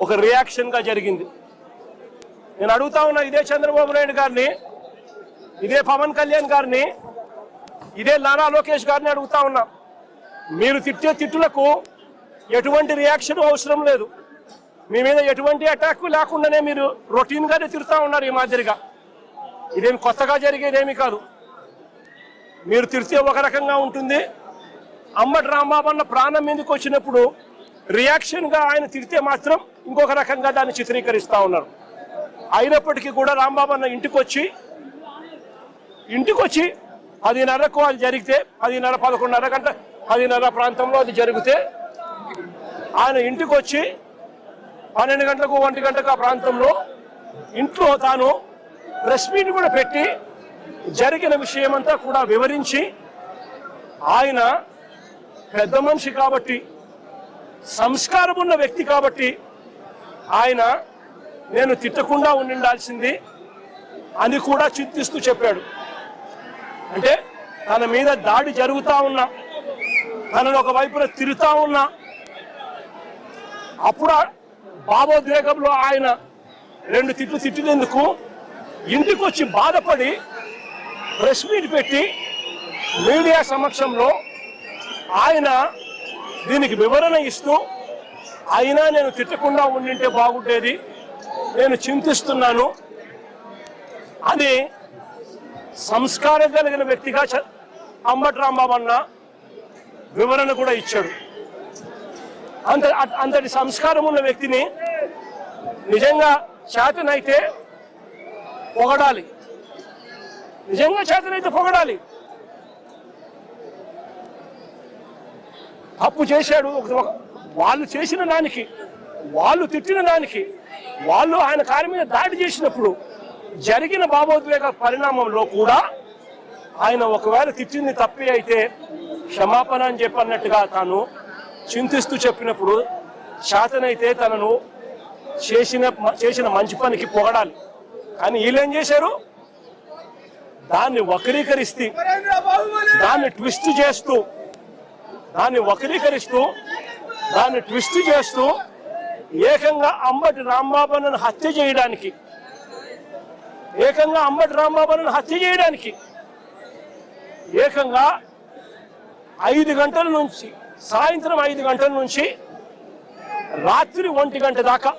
ఒక రియాక్షన్గా జరిగింది. నేను అడుగుతా ఉన్నా ఇదే చంద్రబాబు నాయుడు గారిని, ఇదే పవన్ కళ్యాణ్ గారిని, ఇదే నారా లోకేష్ గారిని అడుగుతా ఉన్నా, మీరు తిట్టే తిట్టులకు ఎటువంటి రియాక్షన్ అవసరం లేదు, మీ మీద ఎటువంటి అటాక్ లేకుండానే మీరు రొటీన్గానే తిరుగుతూ ఉన్నారు. ఈ మాదిరిగా ఇదేమి కొత్తగా జరిగేదేమీ కాదు. మీరు తిరిగితే ఒక రకంగా ఉంటుంది, అంబటి రాంబాబు అన్న ప్రాణం మీదకి వచ్చినప్పుడు రియాక్షన్గా ఆయన తిరిగితే మాత్రం ఇంకొక రకంగా దాన్ని చిత్రీకరిస్తూ ఉన్నారు. అయినప్పటికీ కూడా రాంబాబు అన్న ఇంటికి వచ్చి 10:30కు అది జరిగితే 10:30, 11:30 గంట 10:30 ప్రాంతంలో అది జరిగితే ఆయన ఇంటికి వచ్చి 12 గంటలకు 1 గంటకు ఆ ప్రాంతంలో ఇంట్లో తాను ప్రెస్ మీట్ కూడా పెట్టి జరిగిన విషయమంతా కూడా వివరించి, ఆయన పెద్ద మనిషి కాబట్టి, సంస్కారం ఉన్న వ్యక్తి కాబట్టి ఆయన నేను తిట్టకుండా ఉండాల్సింది అని కూడా చింతిస్తూ చెప్పాడు. అంటే తన మీద దాడి జరుగుతూ ఉన్నా, తనను ఒకవైపున తిరుగుతూ ఉన్నా, అప్పుడు భావోద్వేగంలో ఆయన 2 తిట్లు తిట్టినందుకు ఇంటికి వచ్చి బాధపడి ప్రెస్ మీట్ పెట్టి మీడియా సమక్షంలో ఆయన దీనికి వివరణ ఇస్తూ, అయినా నేను తిట్టకుండా ఉండింటే బాగుండేది, నేను చింతిస్తున్నాను అని సంస్కారం కలిగిన వ్యక్తిగా అంబటి రాంబాబు అన్న వివరణ కూడా ఇచ్చాడు. అంతటి సంస్కారం ఉన్న వ్యక్తిని నిజంగా చేతనైతే పొగడాలి, నిజంగా చేతనైతే పొగడాలి. తప్పు చేశాడు, వాళ్ళు చేసిన దానికి, వాళ్ళు తిట్టిన దానికి, వాళ్ళు ఆయన కారు మీద దాడి చేసినప్పుడు జరిగిన భావోద్వేగ పరిణామంలో కూడా ఆయన ఒకవేళ తిట్టింది తప్పే అయితే క్షమాపణ అని చెప్పన్నట్టుగా తాను చింతిస్తూ చెప్పినప్పుడు శాతనైతే తనను చేసిన మంచి పనికి పొగడాలి. కానీ వీళ్ళేం చేశారు, దాన్ని వక్రీకరిస్తూ, దాన్ని ట్విస్ట్ చేస్తూ ఏకంగా అంబటి రాంబాబును హత్య చేయడానికి, ఏకంగా 5 గంటల నుంచి, సాయంత్రం 5 గంటల నుంచి రాత్రి 1 గంట దాకా